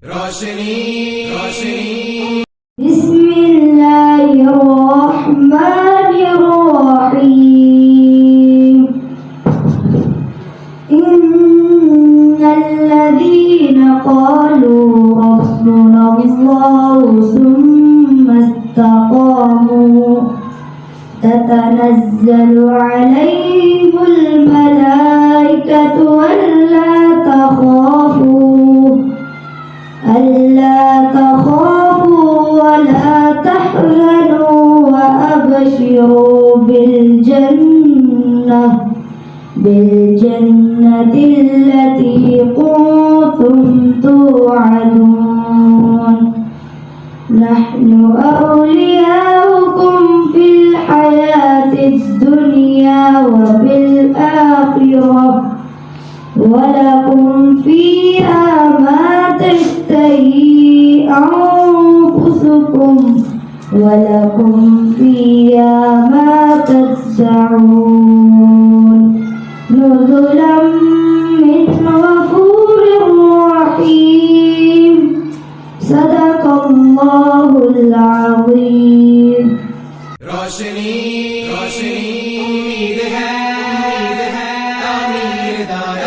रोशनी रोशनी बिस्मिल्लाहिर्रहमानिर्रहीम इन्नल्लज़ीना क़ालू रब्बुनल्लाहु सुम्मा इस्तक़ामू ततनज़्ज़लु अलैहिमुल मलाइकतु ألا تخافوا ولا تحزنوا وأبشروا بالجنة التي كنتم توعدون نحن أولياؤكم في الحياة الدنيا وفي الآخرة ولكم فيها ما تشتهي أنفسكم ولكم فيها ما تدعون نزلا من غفور رحيم صدق الله العظيم रोशनी रोशनी उम्मीद है तामीरदार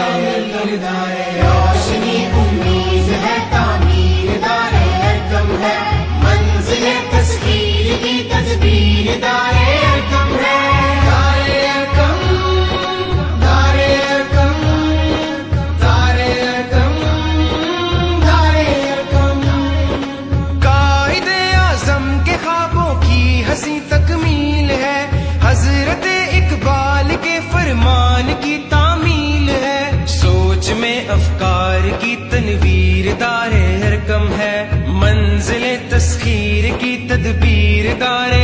रोशनी उम्मीद है तामीरदार हरदम है मंजिल तस्खीर की तदबीर दारे हरदम है दारे हरकम दारे हरकम दारे हरकम दारे हरकम कायदे आज़म के ख्वाबों की हंसी तकमील है हजरत इकबाल के फरमान की तामील है सोच में अफकार की तनवीर दारे हरकम है मंजिल तस्खीर की तदबीर दारे